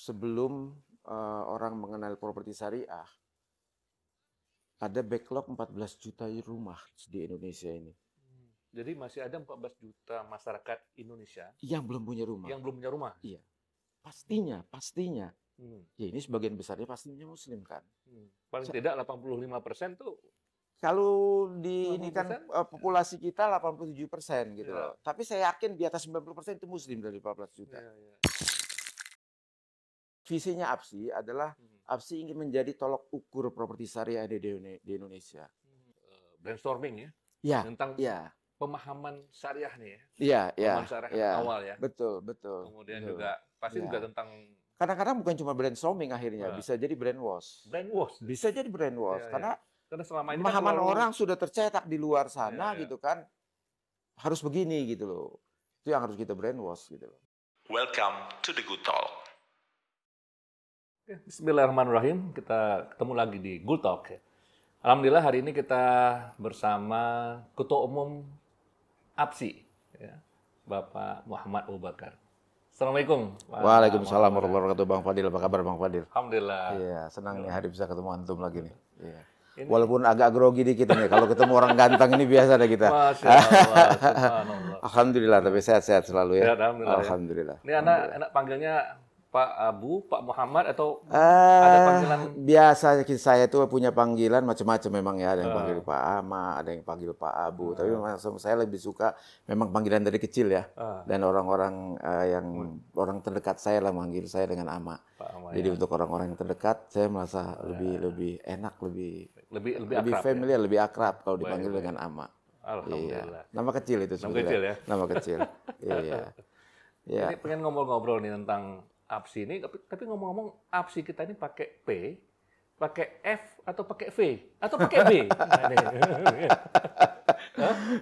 sebelum orang mengenal properti syariah, ada backlog 14 juta rumah di Indonesia ini Jadi masih ada 14 juta masyarakat Indonesia yang belum punya rumah. yang belum punya rumah. Iya, pastinya. Ya ini sebagian besarnya pastinya Muslim kan. Paling tidak 85% tuh. Kalau di ini kan 80%? populasi kita 87% gitu Ya. loh. Tapi saya yakin di atas 90% itu Muslim dari 14 juta. Ya. Visinya APSI adalah APSI ingin menjadi tolok ukur properti syariah di Indonesia. Brainstorming ya. Ya, tentang ya. pemahaman syariah nih ya. Iya, Pemahaman syariah iya. awal ya. Betul. Kemudian betul. juga pasti juga tentang kadang-kadang bukan cuma brainstorming akhirnya, bisa jadi brainwash. Bisa jadi brainwash karena selama ini pemahaman kan orang sudah tercetak di luar sana gitu kan. Harus begini gitu loh. Itu yang harus kita brainwash gitu loh. Welcome to the Good Talk. Bismillahirrahmanirrahim. Kita ketemu lagi di Good Talk. Alhamdulillah hari ini kita bersama Ketua Umum APSI, ya, Bapak Muhammad Abu Bakar. Assalamualaikum. Waalaikumsalam warahmatullahi wabarakatuh. Bang Fadil, apa kabar Bang Fadil? Alhamdulillah. Iya, senang nih hari bisa ketemu antum lagi nih. Iya. Ini... Walaupun agak grogi dikit nih, kalau ketemu orang ganteng ini biasa deh kita. Masya Allah, subhanallah. Alhamdulillah, tapi sehat-sehat selalu ya. Sehat, alhamdulillah. Ini anak panggilnya Pak Abu, Pak Muhammad atau ada panggilan? Biasa saya itu punya panggilan macam-macam memang ya. Ada yang panggil Pak Ama, ada yang panggil Pak Abu. Tapi saya lebih suka memang panggilan dari kecil ya. Dan orang-orang orang terdekat saya lah manggil saya dengan Ama. Jadi untuk orang-orang yang terdekat saya merasa lebih enak, lebih familiar, lebih akrab kalau dipanggil dengan Ama. Alhamdulillah. Iya. Nama kecil itu sebenarnya. Nama kecil ya. Nama kecil. Iya. Ini pengen ngobrol-ngobrol nih tentang APSI ini, tapi ngomong-ngomong APSI kita ini pakai P, pakai F atau pakai V atau pakai B?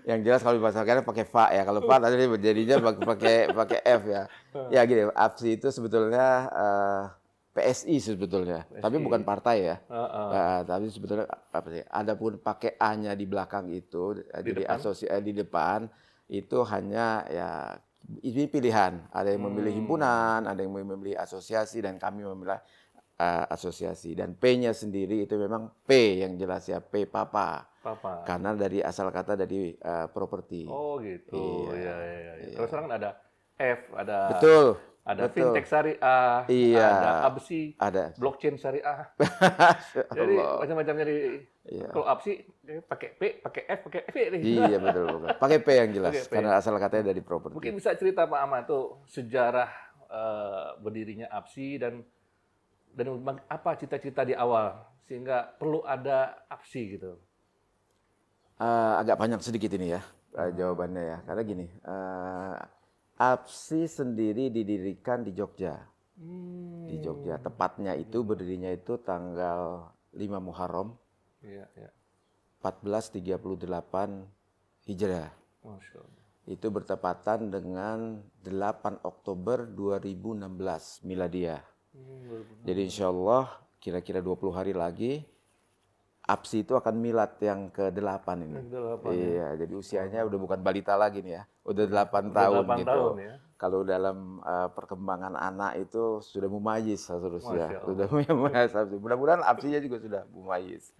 Yang jelas kalau dibahasakan pakai fa ya. Kalau fa tadi jadinya pakai F ya. Ya gini, APSI itu sebetulnya PSI sebetulnya, tapi bukan partai ya. Tapi sebetulnya apa sih? Adapun pakai A-nya di belakang itu, jadi di depan itu hanya ya ini pilihan. Ada yang memilih himpunan, ada yang memilih asosiasi, dan kami memilih asosiasi. Dan P-nya sendiri itu memang P yang jelas ya, P Papa. Karena dari asal kata dari properti. Oh gitu. Iya. Terus sekarang ada F, ada. Betul. Ada fintech syariah, ada APSI, ada blockchain syariah. Jadi macam-macamnya di kalau APSI pakai P, pakai F, pakai V. Iya betul. Pakai P yang jelas karena asal katanya dari properti. Mungkin bisa cerita Pak Ahmad tuh sejarah berdirinya APSI dan apa cita-cita di awal sehingga perlu ada APSI gitu. Agak panjang sedikit ini ya jawabannya ya. Karena gini. APSI sendiri didirikan di Jogja. Di Jogja. Tepatnya itu berdirinya itu tanggal 5 Muharram. 1438 Hijrah. Masya Allah. Itu bertepatan dengan 8 Oktober 2016 Miladiah. Jadi insya Allah kira-kira 20 hari lagi APSI itu akan milad yang ke-8 ini. Iya, jadi usianya udah bukan balita lagi nih ya. Udah 8 tahun gitu. Ya. Kalau dalam perkembangan anak itu sudah mumayyiz seterusnya. Sudah mumayyiz. Mudah-mudahan APSI-nya juga sudah mumayyiz.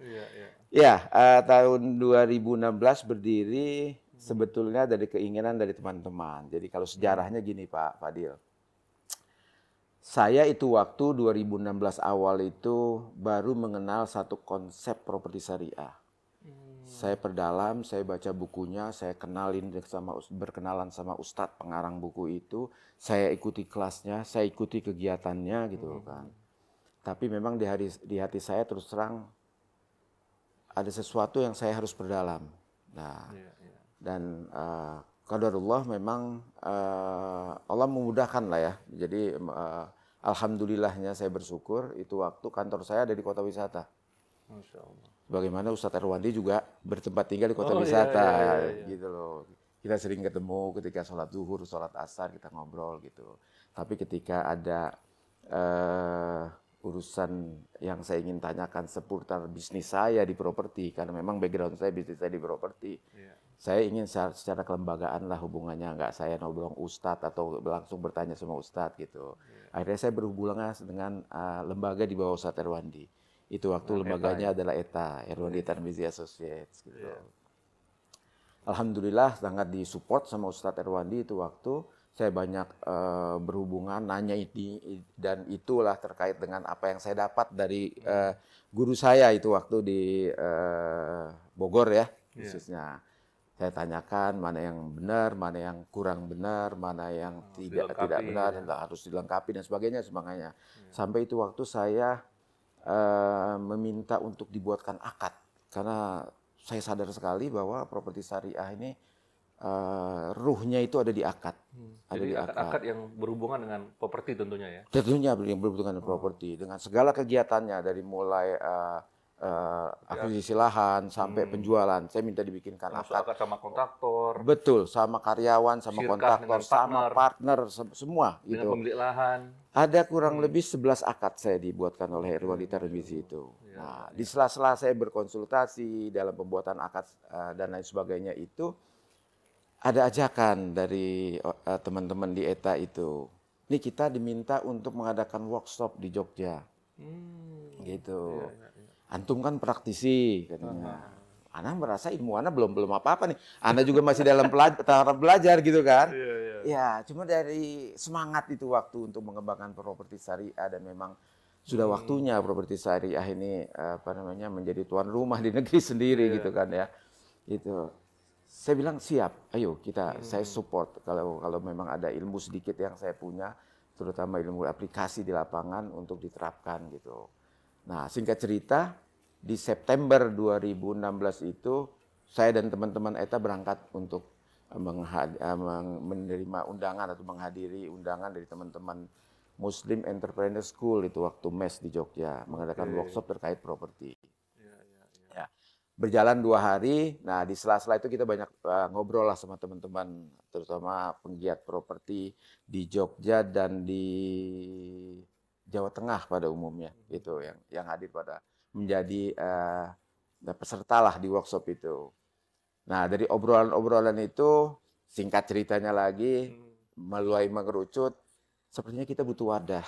Ya, tahun 2016 berdiri sebetulnya dari keinginan dari teman-teman. Jadi kalau sejarahnya gini Pak Fadil. Saya itu waktu 2016 awal itu baru mengenal satu konsep properti syariah. Saya perdalam, saya baca bukunya, saya berkenalan sama Ustadz pengarang buku itu, saya ikuti kelasnya, saya ikuti kegiatannya gitu kan. Tapi memang di hati saya terus terang ada sesuatu yang saya harus perdalam. Nah, dan qadarullah memang Allah memudahkan lah ya. Jadi alhamdulillahnya saya bersyukur itu waktu kantor saya ada di kota wisata. Masya Allah. Bagaimana Ustadz Erwandi juga bertempat tinggal di kota wisata gitu loh. Kita sering ketemu ketika sholat zuhur, sholat asar kita ngobrol gitu. Tapi ketika ada urusan yang saya ingin tanyakan seputar bisnis saya di properti, karena memang background saya bisnis saya di properti. Saya ingin secara kelembagaan lah hubungannya, nggak saya ngobrol Ustadz atau langsung bertanya sama Ustadz gitu. Akhirnya saya berhubungan dengan lembaga di bawah Ustadz Erwandi. Itu waktu lembaganya adalah ETA, Erwandi Tarmizi Associates. Gitu. Alhamdulillah sangat disupport sama Ustadz Erwandi itu waktu. Saya banyak berhubungan, nanya ini, dan itulah terkait dengan apa yang saya dapat dari guru saya itu waktu di Bogor ya, khususnya. Saya tanyakan mana yang benar, mana yang kurang benar, mana yang tidak benar, harus dilengkapi dan sebagainya. Sampai itu waktu saya meminta untuk dibuatkan akad, karena saya sadar sekali bahwa properti syariah ini ruhnya itu ada di akad. Jadi akad yang berhubungan dengan properti tentunya ya? Tentunya yang berhubungan dengan properti, dengan segala kegiatannya dari mulai akuisisi lahan sampai penjualan. Saya minta dibikinkan akad sama kontraktor. Betul, sama karyawan, sama kontraktor, sama partner, semua dengan gitu. pemilik lahan. Ada kurang lebih 11 akad saya dibuatkan oleh Erwandi Tarmizi itu. Nah, di sela-sela saya berkonsultasi dalam pembuatan akad dan lain sebagainya itu, ada ajakan dari teman-teman di ETA itu. Ini kita diminta untuk mengadakan workshop di Jogja. Gitu. Antum kan praktisi katanya. Ana merasa ilmu Ana belum apa-apa nih. Ana juga masih dalam tahap belajar gitu kan. Ya, cuma dari semangat itu waktu untuk mengembangkan properti syariah, dan memang sudah waktunya properti syariah ini menjadi tuan rumah di negeri sendiri gitu kan ya. Itu. Saya bilang siap, ayo saya support kalau memang ada ilmu sedikit yang saya punya, terutama ilmu aplikasi di lapangan untuk diterapkan gitu. Nah, singkat cerita, di September 2016 itu saya dan teman-teman ETA berangkat untuk menerima undangan atau menghadiri undangan dari teman-teman Muslim Entrepreneur School itu waktu MES di Jogja, mengadakan workshop terkait properti. Ya. Berjalan 2 hari, nah di sela-sela itu kita banyak ngobrol lah sama teman-teman, terutama penggiat properti di Jogja dan di Jawa Tengah pada umumnya, gitu yang hadir pada menjadi peserta lah di workshop itu. Nah, dari obrolan-obrolan itu, singkat ceritanya lagi, mulai mengerucut, sepertinya kita butuh wadah.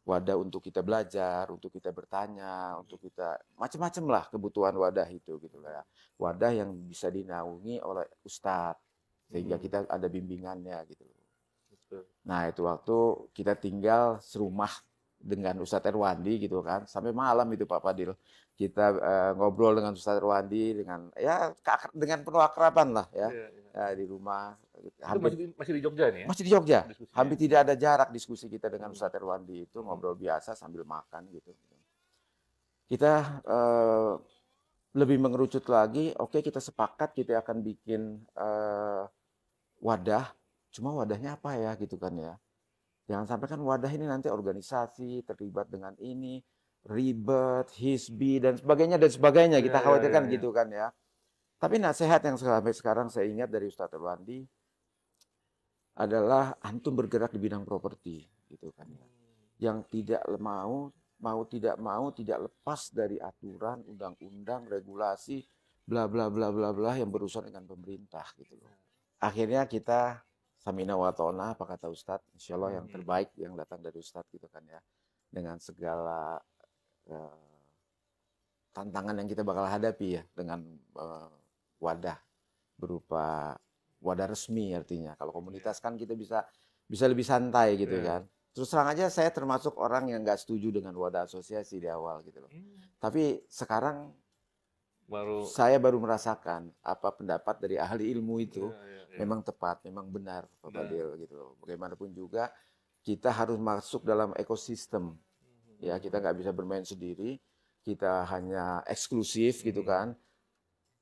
Wadah untuk kita belajar, untuk kita bertanya, untuk kita macam-macam lah kebutuhan wadah itu gitu ya. Wadah yang bisa dinaungi oleh ustadz, sehingga kita ada bimbingannya gitu. Nah, itu waktu kita tinggal serumah dengan Ustadz Erwandi gitu kan, sampai malam itu Pak Fadil. Kita ngobrol dengan Ustadz Erwandi dengan penuh akraban lah ya, di rumah. Itu masih di Jogja nih ya? Masih di Jogja. Hampir tidak ada jarak diskusi kita dengan Ustadz Erwandi itu, ngobrol biasa sambil makan gitu. Kita lebih mengerucut lagi, oke, kita sepakat kita akan bikin wadah, cuma wadahnya apa ya gitu kan ya. Jangan sampai kan wadah ini nanti organisasi terlibat dengan ini, ribet, hizbi dan sebagainya, kita khawatirkan gitu kan ya. Tapi nasihat yang sampai sekarang saya ingat dari Ustadz Erwandi adalah antum bergerak di bidang properti gitu kan ya. Yang tidak mau tidak lepas dari aturan, undang-undang, regulasi, bla bla bla bla bla yang berurusan dengan pemerintah gitu loh. Akhirnya kita samina wa ta'na, apa kata Ustadz, insya Allah yang terbaik yang datang dari Ustadz gitu kan ya. Dengan segala tantangan yang kita bakal hadapi ya, dengan wadah berupa wadah resmi artinya. Kalau komunitas kan kita bisa lebih santai gitu kan. Terus terang aja saya termasuk orang yang nggak setuju dengan wadah asosiasi di awal gitu loh. Tapi sekarang saya baru merasakan apa pendapat dari ahli ilmu itu memang tepat, memang benar Pak Fadil gitu loh. Bagaimanapun juga kita harus masuk dalam ekosistem. Ya, kita nggak bisa bermain sendiri, kita hanya eksklusif gitu kan.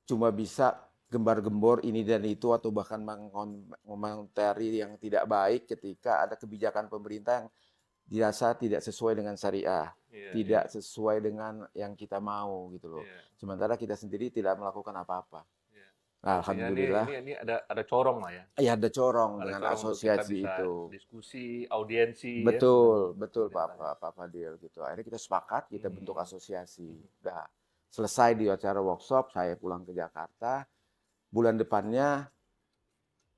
Cuma bisa gembar-gembor ini dan itu atau bahkan mengomentari yang tidak baik ketika ada kebijakan pemerintah yang dirasa tidak sesuai dengan syariah, tidak sesuai dengan yang kita mau gitu loh. Sementara kita sendiri tidak melakukan apa-apa. Alhamdulillah. Ini ada corong lah ya. Iya, ada corong dengan asosiasi itu. Diskusi, audiensi. Betul, Pak Fadil gitu. Akhirnya kita sepakat, kita bentuk asosiasi. Udah selesai di acara workshop, saya pulang ke Jakarta. Bulan depannya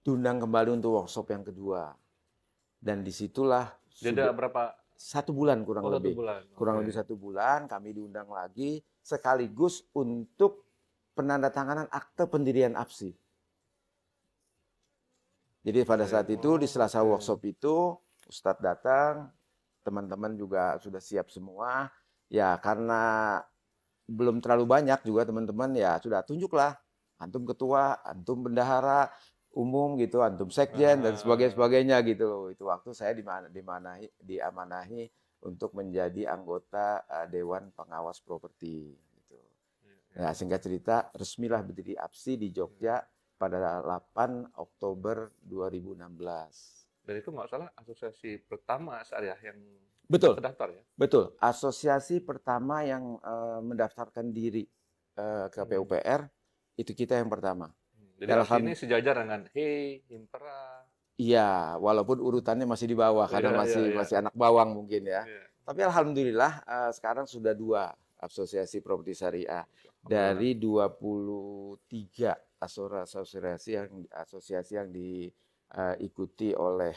diundang kembali untuk workshop yang kedua. Dan disitulah Jeda berapa? 1 bulan kurang Oh, 1 lebih. bulan. Kurang Oke. lebih 1 bulan kami diundang lagi sekaligus untuk penandatanganan akte pendirian APSI. Jadi pada saat itu di Selasa Oke. workshop itu Ustadz datang, teman-teman juga sudah siap semua. Ya karena belum terlalu banyak juga teman-teman ya sudah tunjuklah antum ketua, antum bendahara umum gitu, antum sekjen dan sebagainya gitu. Itu waktu saya diamanahi untuk menjadi anggota Dewan Pengawas Properti gitu. Ya, singkat cerita resmilah berdiri APSI di Jogja pada 8 Oktober 2016. Dan itu nggak salah asosiasi pertama syariah yang Betul, terdaftar ya? betul. Asosiasi pertama yang mendaftarkan diri ke PUPR itu kita yang pertama. Jadi Dan APSI ini sejajar dengan HEI, Himpera. iya, walaupun urutannya masih di bawah karena Iya, iya, masih iya. masih anak bawang mungkin ya. Iya. Tapi alhamdulillah sekarang sudah 2 asosiasi properti syariah Alhamdulillah. dari 23 asosiasi yang diikuti oleh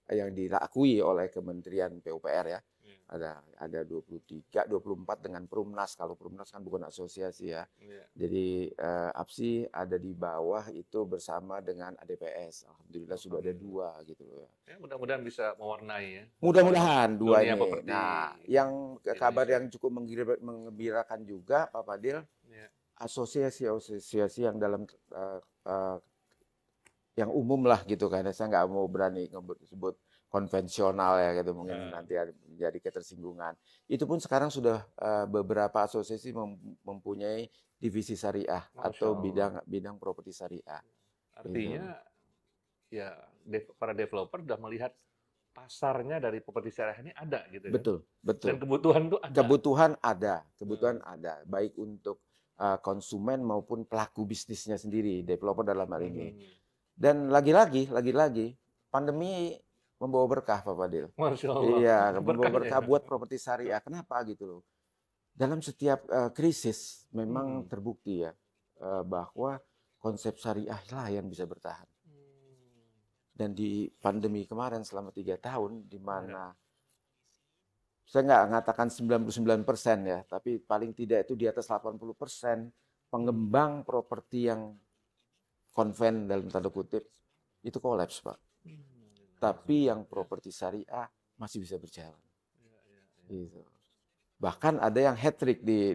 yang diakui oleh Kementerian PUPR ya. Iya. Ada 23, 24 dengan Perumnas. Kalau Perumnas kan bukan asosiasi ya. Iya. Jadi APSI ada di bawah itu bersama dengan ADPS. Alhamdulillah sudah ada 2 gitu loh. Ya, mudah-mudahan bisa mewarnai ya Mudah-mudahan 2 dunia ini. properti Nah, yang kabar Indonesia. yang cukup menggembirakan juga Pak Fadil, Iya. asosiasi-asosiasi yang dalam yang umum lah gitu kan. Saya nggak mau berani sebut konvensional ya gitu mungkin nanti jadi ketersinggungan. Itu pun sekarang sudah beberapa asosiasi mempunyai divisi syariah atau bidang properti syariah. Artinya ya para developer sudah melihat pasarnya dari properti syariah ini ada gitu kan. Betul, betul. Dan kebutuhan itu ada. Kebutuhan ada, baik untuk konsumen maupun pelaku bisnisnya sendiri, developer dalam hal ini. Dan lagi-lagi pandemi membawa berkah Pak Fadil. Masya Allah. Iya, membawa Berkahnya. berkah buat properti syariah. Kenapa gitu loh? Dalam setiap krisis memang terbukti ya bahwa konsep syariah lah yang bisa bertahan. Dan di pandemi kemarin selama 3 tahun di mana saya nggak mengatakan 99% ya, tapi paling tidak itu di atas 80% pengembang properti yang konven dalam tanda kutip itu kolaps Pak. Tapi yang properti syariah masih bisa berjalan. Gitu. Bahkan ada yang hat trick di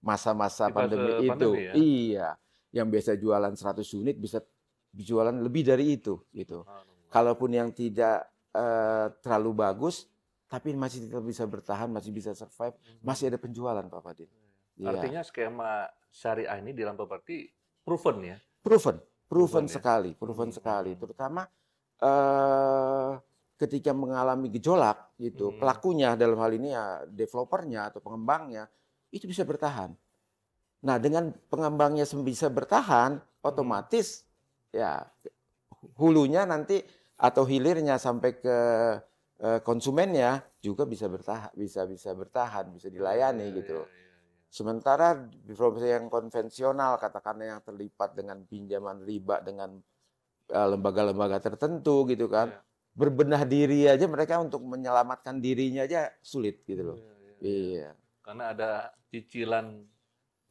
masa-masa pandemi itu. Ya? Iya, yang biasa jualan 100 unit bisa jualan lebih dari itu gitu. Kalaupun yang tidak terlalu bagus tapi masih tetap bisa bertahan, masih bisa survive, masih ada penjualan Pak Fadil. Artinya skema syariah ini di dalam properti proven ya? Proven sekali, terutama ketika mengalami gejolak gitu, pelakunya dalam hal ini ya developernya atau pengembangnya itu bisa bertahan. Nah, dengan pengembangnya bisa bertahan, otomatis ya hulunya nanti atau hilirnya sampai ke konsumennya juga bisa bertahan, bisa dilayani gitu. Sementara di properti yang konvensional, katakanlah yang terlibat dengan pinjaman riba dengan lembaga-lembaga tertentu gitu kan, berbenah diri aja mereka untuk menyelamatkan dirinya aja sulit gitu loh. Iya. Karena ada cicilan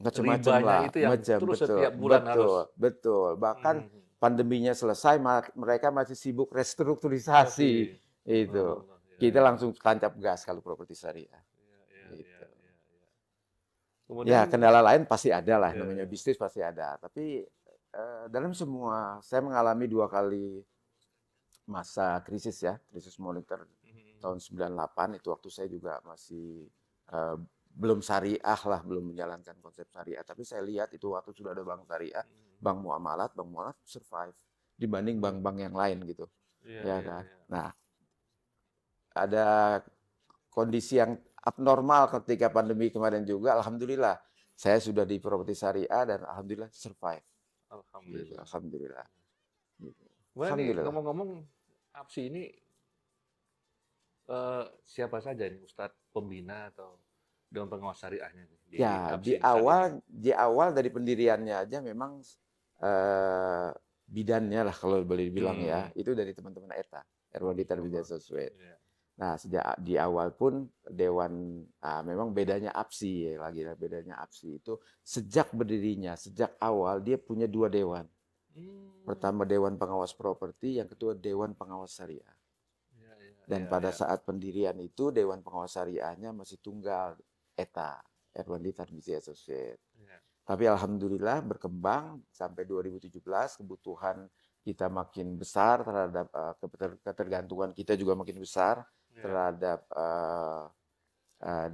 macam-macam ribanya lah, itu yang terus setiap bulan harus. Betul. Bahkan pandeminya selesai, mereka masih sibuk restrukturisasi itu. Kita langsung tancap gas kalau properti syariah. Gitu. Ya, kendala lain pasti ada lah, namanya bisnis pasti ada. Tapi dalam semua, saya mengalami 2 kali masa krisis ya, krisis moneter tahun 98, itu waktu saya juga masih belum syariah lah, belum menjalankan konsep syariah. Tapi saya lihat itu waktu sudah ada bank syariah, bank muamalat survive dibanding bank-bank yang lain gitu. Ya kan. Nah, ada kondisi yang abnormal ketika pandemi kemarin juga, alhamdulillah saya sudah di properti syariah dan alhamdulillah survive. Alhamdulillah. Alhamdulillah. Ngomong-ngomong, APSI ini siapa saja ini Ustadz pembina atau Dewan Pengawas Syariahnya? Ya, di awal dari pendiriannya aja memang bidannya lah kalau boleh dibilang ya, itu dari teman-teman ETA, Erwandi Tarbiyah Soswed. Iya. Nah, sejak di awal pun Dewan, memang bedanya APSI ya, lagi bedanya APSI itu sejak berdirinya, sejak awal dia punya 2 dewan. Pertama Dewan Pengawas Properti, yang kedua Dewan Pengawas Syariah. Iya, iya, Dan iya, pada iya. saat pendirian itu Dewan Pengawas Syariahnya masih tunggal, ETA, Erwandi Tarbiyah Associate. Iya. Tapi alhamdulillah berkembang sampai 2017, kebutuhan kita makin besar terhadap ketergantungan kita juga makin besar Iya. terhadap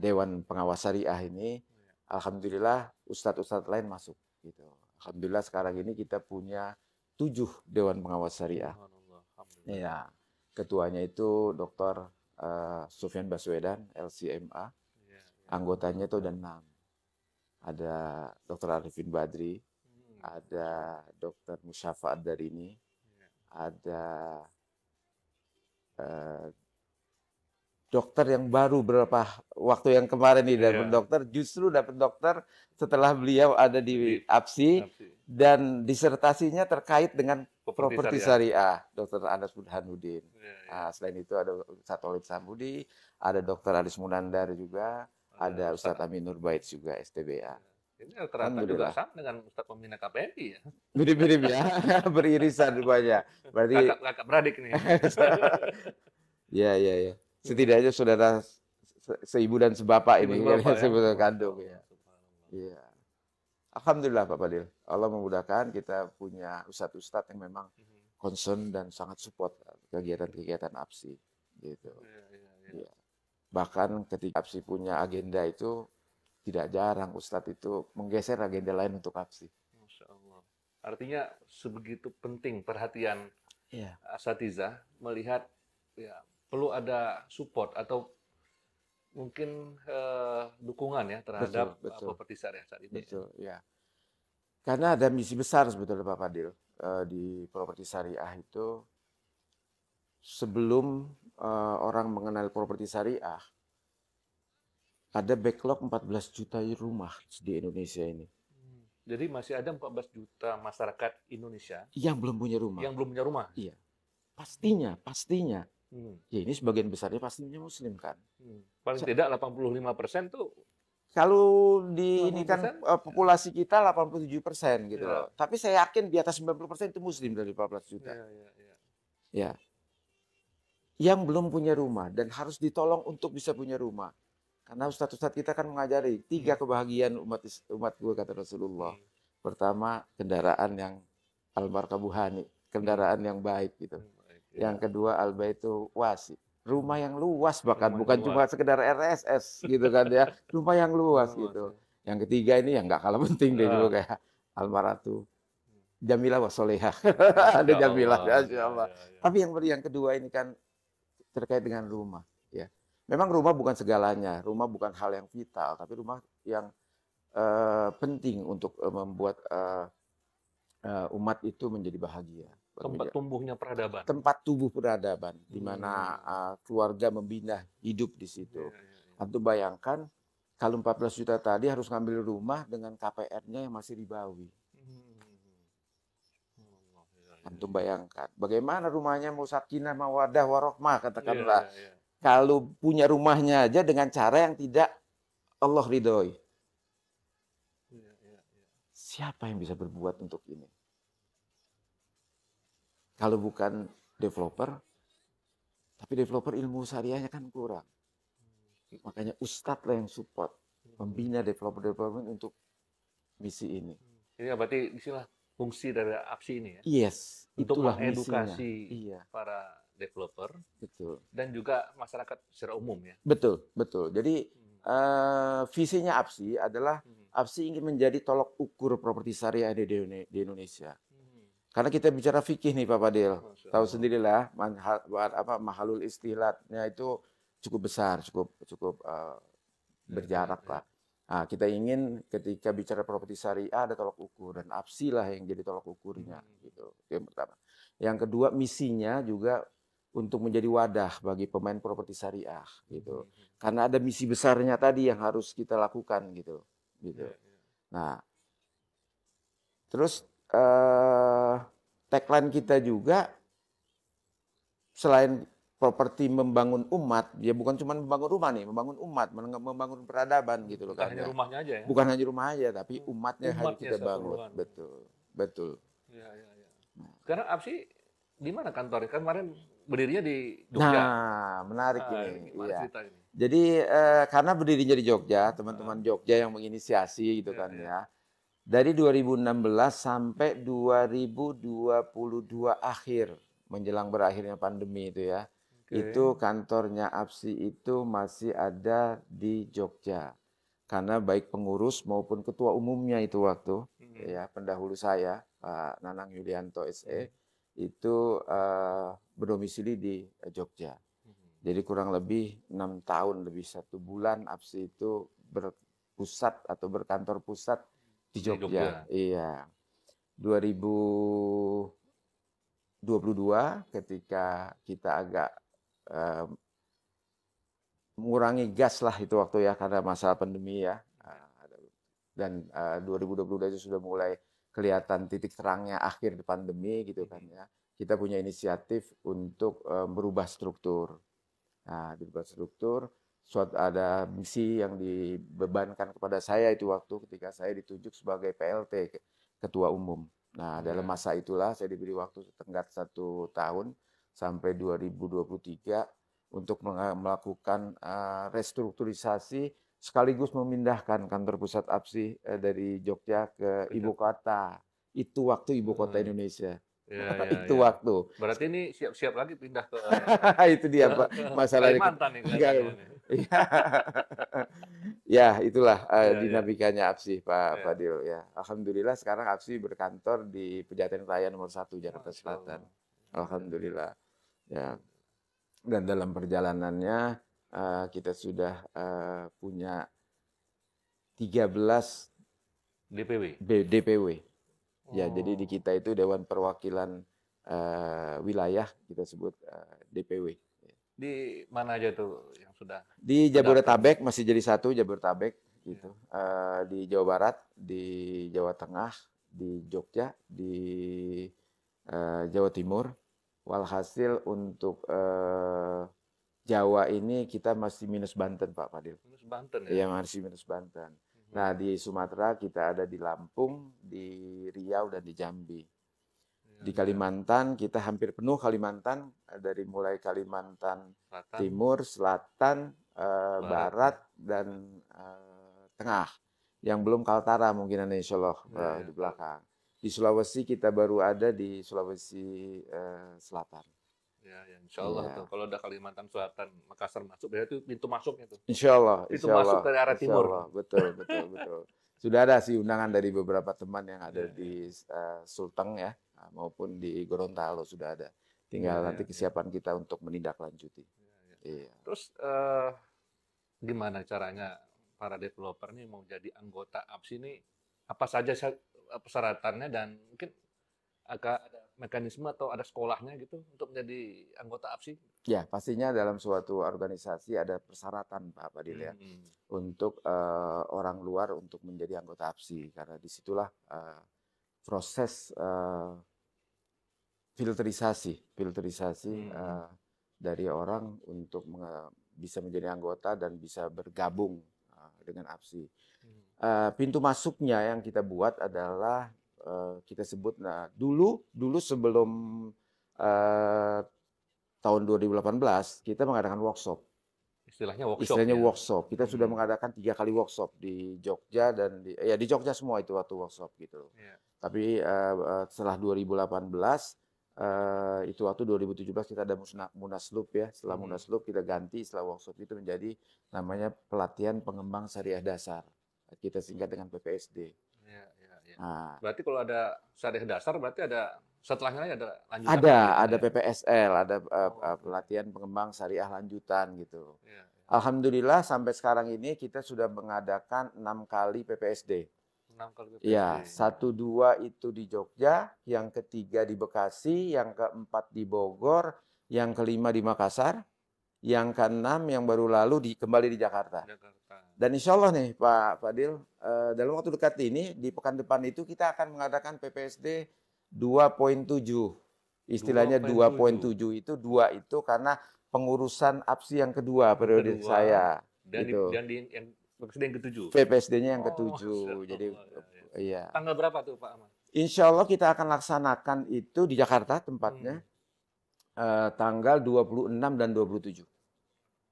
Dewan Pengawas Syariah ini. Alhamdulillah ustadz-ustadz lain masuk gitu. Alhamdulillah sekarang ini kita punya 7 Dewan Pengawas Syariah. Subhanallah, alhamdulillah. Iya. Ketuanya itu Dr. Sufyan Baswedan, LCMA. Iya, iya. Anggotanya itu ada 6. Ada Dr. Arifin Badri, ada Dr. Musyafa Ad-Darini, ada dokter yang baru beberapa waktu yang kemarin nih dapat dokter, justru dapat dokter setelah beliau ada di APSI dan disertasinya terkait dengan properti syariah, Dr. Anas Burhanuddin. Selain itu ada Ustadz Olid Sambudi, ada Dr. Aris Munandar juga, ada Ustadz Amin Nurbait juga STBA. Ini rata-rata juga sama dengan Ustadz pembina KPMI ya. Mirip-mirip ya, beririsan rupanya. Berarti kakak beradik nih. Iya. Setidaknya saudara seibu dan sebapak ini kan, sebetulnya kandung ya. Iya. Alhamdulillah Pak Fadil. Allah memudahkan kita punya ustadz-ustadz yang memang concern dan sangat support kegiatan-kegiatan APSI gitu. Iya. Bahkan ketika APSI punya agenda itu tidak jarang ustadz itu menggeser agenda lain untuk APSI. Masya Allah. Artinya sebegitu penting perhatian asatizah melihat ya perlu ada support atau mungkin dukungan ya terhadap properti syariah saat ini. Betul, ya. Karena ada misi besar sebetulnya Pak Fadil di properti syariah itu. Sebelum orang mengenal properti syariah, ada backlog 14 juta rumah di Indonesia ini. Jadi masih ada 14 juta masyarakat Indonesia yang belum punya rumah. Yang belum punya rumah. Iya. Pastinya. Ya ini sebagian besarnya pastinya Muslim kan. Paling tidak 85% tuh. Kalau di ini kan populasi kita 87% gitu loh. Tapi saya yakin di atas 90% itu Muslim dari 14 juta. Ya. Yang belum punya rumah dan harus ditolong untuk bisa punya rumah. Karena ustadz-ustadz kita kan mengajari 3 kebahagiaan umat gue kata Rasulullah. Pertama, kendaraan yang al-markabuhani, kendaraan yang baik gitu. Yang kedua, al-baitu wasi, rumah yang luas bahkan bukan cuma sekedar RSS gitu kan ya, rumah yang luas gitu. Yang ketiga ini yang nggak kalah penting deh juga kayak al-maratu jamilah wa solehah. Ada jamilah ya Allah. Tapi yang kedua ini kan terkait dengan rumah ya. Memang rumah bukan segalanya, rumah bukan hal yang vital, tapi rumah yang penting untuk membuat umat itu menjadi bahagia. Tempat tumbuhnya peradaban. Tempat tumbuh peradaban, di mana keluarga membina hidup di situ. Antum bayangkan, kalau 14 juta tadi harus ngambil rumah dengan KPR-nya yang masih ribawi. Antum bayangkan, bagaimana rumahnya mau sakinah, mawadah, warohmah, katakanlah. Kalau punya rumahnya aja dengan cara yang tidak Allah ridhoi. Siapa yang bisa berbuat untuk ini? Kalau bukan developer, tapi developer ilmu syariahnya kan kurang. Makanya ustadz lah yang support, membina developer untuk misi ini. Ini berarti disinilah fungsi dari APSI ini ya? Yes. Untuk itulah mengedukasi misinya. para developer. Betul. Dan juga masyarakat secara umum ya? Betul. Jadi visinya APSI adalah APSI ingin menjadi tolok ukur properti syariah di Indonesia. Karena kita bicara fikih nih Pak Fadil, tahu sendirilah mahalul istihlatnya itu cukup besar, cukup berjarak lah. Nah, kita ingin ketika bicara properti syariah ada tolok ukur dan APSI lah yang jadi tolok ukurnya gitu. Yang pertama. Yang kedua misinya juga untuk menjadi wadah bagi pemain properti syariah gitu. Karena ada misi besarnya tadi yang harus kita lakukan gitu. Nah, terus tagline kita juga selain properti membangun umat, ya bukan cuma membangun rumah nih, membangun umat, membangun peradaban gitu loh Bukan kan. hanya Ya. rumahnya aja ya. Bukan hanya rumah aja, tapi umatnya harus Umatnya kita bangun. sekeseluruhan. Betul, betul. Ya, ya, ya. Sekarang APSI di mana kantornya? Kan kemarin berdirinya di Jogja. Nah, menarik ini. Gimana Iya. cerita ini? Jadi karena berdirinya di Jogja, teman-teman Jogja yang menginisiasi gitu kan ya. Dari 2016 sampai 2022 akhir, menjelang berakhirnya pandemi itu ya. Itu kantornya APSI itu masih ada di Jogja. Karena baik pengurus maupun ketua umumnya itu waktu, ya pendahulu saya, Pak Nanang Yulianto SE, itu berdomisili di Jogja. Jadi kurang lebih 6 tahun, lebih 1 bulan APSI itu berpusat atau berkantor pusat di Jogja. Iya. 2022 ketika kita agak mengurangi gas lah itu waktu ya karena masalah pandemi ya. Dan 2022 itu sudah mulai kelihatan titik terangnya akhir pandemi gitu kan ya. Kita punya inisiatif untuk merubah struktur. Nah, dirubah struktur, ada misi yang dibebankan kepada saya itu waktu ketika saya ditunjuk sebagai PLT, Ketua Umum. Nah, dalam masa itulah saya diberi waktu tenggat 1 tahun sampai 2023 untuk melakukan restrukturisasi sekaligus memindahkan kantor pusat APSI dari Jogja ke ibu kota. Itu waktu ibu kota Indonesia. Itu waktu. Berarti ini siap-siap lagi pindah ke itu dia Pak masalah Kalimantan nih kelihatannya. Ya, itulah dinamikanya APSI Pak Fadil ya. Alhamdulillah sekarang APSI berkantor di Pejaten Raya nomor 1 Jakarta Selatan. Alhamdulillah. Ya. Dan dalam perjalanannya kita sudah punya 13 DPW. Ya, jadi di kita itu Dewan Perwakilan Wilayah kita sebut DPW. Di mana aja tuh yang sudah? Di Jabodetabek masih jadi 1 Jabodetabek gitu. Di Jawa Barat, di Jawa Tengah, di Jogja, di Jawa Timur. Walhasil untuk Jawa ini kita masih minus Banten Pak Fadil. Minus Banten Iya ya? masih minus Banten. Nah di Sumatera kita ada di Lampung, di Riau dan di Jambi. Di Kalimantan kita hampir penuh Kalimantan dari mulai Kalimantan Timur, Selatan, Barat dan Tengah. Yang belum Kaltara mungkin ada insya Allah di belakang. Di Sulawesi kita baru ada di Sulawesi Selatan. Ya, insya Allah tuh. Kalau udah Kalimantan Selatan, Makassar masuk, berarti itu pintu masuknya tuh. Insya Allah. Pintu masuk dari arah timur. Allah. Betul. Sudah ada sih undangan dari beberapa teman yang ada di Sulteng ya, maupun di Gorontalo sudah ada. Tinggal nanti kesiapan kita untuk menindaklanjuti. Iya. Terus gimana caranya para developer nih mau jadi anggota APSI ini? Apa saja persyaratannya dan mungkin ada mekanisme atau ada sekolahnya gitu untuk menjadi anggota APSI? Ya, pastinya dalam suatu organisasi ada persyaratan Pak Fadil ya. Untuk orang luar untuk menjadi anggota APSI. Karena disitulah proses filterisasi dari orang untuk bisa menjadi anggota dan bisa bergabung dengan APSI. Pintu masuknya yang kita buat adalah kita sebut dulu sebelum tahun 2018 kita mengadakan workshop. Istilahnya workshop. Kita sudah mengadakan 3 kali workshop di Jogja dan di Jogja semua itu waktu workshop gitu. Tapi setelah 2018 itu waktu 2017 kita ada Munaslup ya. Setelah Munaslup kita ganti setelah workshop itu menjadi namanya pelatihan pengembang syariah dasar. Kita singkat dengan PPSD. Nah, berarti kalau ada syariah dasar berarti ada setelahnya ada lanjutan. Ada PPSL, ada pelatihan pengembang syariah lanjutan gitu. Alhamdulillah sampai sekarang ini kita sudah mengadakan 6 kali PPSD. 6 kali PPSD. Ya, 1-2 itu di Jogja, yang ketiga di Bekasi, yang keempat di Bogor, yang kelima di Makassar, yang keenam yang baru lalu kembali di Jakarta. Dan insya Allah nih Pak Fadil, dalam waktu dekat ini di pekan depan itu kita akan mengadakan PPSD 2,7. Istilahnya 2,7 itu 2 itu karena pengurusan APSI yang kedua periode Kedua, saya. dan Gitu. yang presiden ke-7. PPSD-nya yang Oh, ke-7. Masya Jadi Allah, ya. iya. Tanggal berapa tuh Pak Ahmad? Insya Allah kita akan laksanakan itu di Jakarta tempatnya tanggal 26 dan 27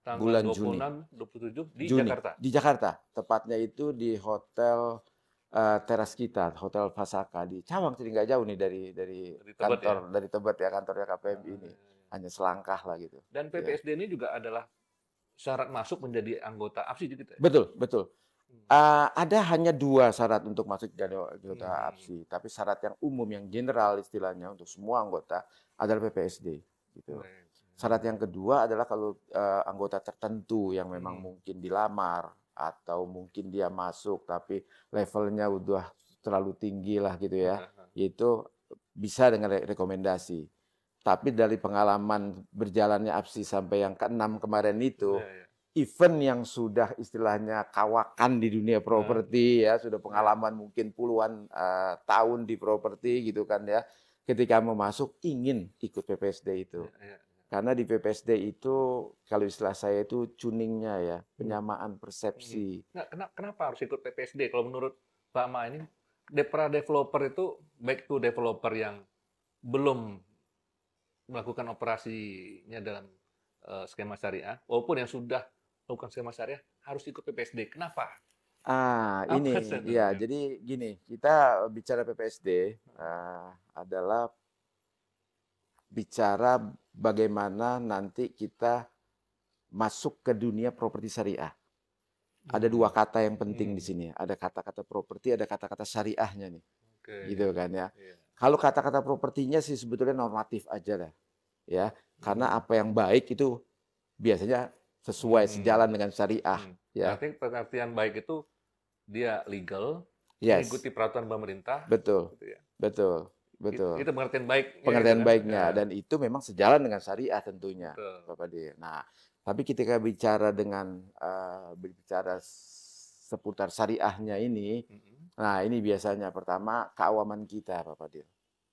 Tanggal bulan 26, 27 di Juni. Jakarta. Di Jakarta, tepatnya itu di hotel teras kita, Hotel Fasaka di Cawang, jadi nggak jauh nih dari Tebet kantor, ya? dari Tebet ya, kantornya KPMI ini. Hanya selangkah lah gitu. Dan Ya. PPSD ini juga adalah syarat masuk menjadi anggota APSI gitu ya? Betul, betul. Ada hanya 2 syarat untuk masuk jadi anggota APSI, tapi syarat yang umum, yang general istilahnya untuk semua anggota adalah PPSD. Gitu. Syarat yang kedua adalah kalau anggota tertentu yang memang mungkin dilamar atau mungkin dia masuk tapi levelnya udah terlalu tinggi lah gitu ya, itu bisa dengan rekomendasi. Tapi dari pengalaman berjalannya APSI sampai yang ke-6 kemarin itu, event yang sudah istilahnya kawakan di dunia properti ya, sudah pengalaman mungkin puluhan tahun di properti gitu kan ya, ketika mau masuk ingin ikut PPSD itu. Karena di PPSD itu kalau istilah saya itu tuningnya ya, penyamaan persepsi. Nah, kenapa harus ikut PPSD? Kalau menurut Pak Ma ini, para developer itu baik itu developer yang belum melakukan operasinya dalam skema syariah, maupun yang sudah melakukan skema syariah harus ikut PPSD. Kenapa? Ini ya, jadi gini, kita bicara PPSD adalah bicara bagaimana nanti kita masuk ke dunia properti syariah. Ada 2 kata yang penting di sini. Ada kata-kata properti, ada kata-kata syariahnya nih. Gitu kan ya. Kalau kata-kata propertinya sih sebetulnya normatif aja lah. Ya, karena apa yang baik itu biasanya sesuai sejalan dengan syariah. Ya. Berarti pengertian baik itu dia legal, Yes. mengikuti peraturan pemerintah. Betul. Gitu ya. Betul. Betul. Itu pengertian baik. Pengertian gitu kan? baiknya dan itu memang sejalan dengan syariah tentunya, Betul. Bapak Dir. Nah, tapi ketika bicara dengan berbicara seputar syariahnya ini, nah ini biasanya pertama keawaman kita, Bapak Dir.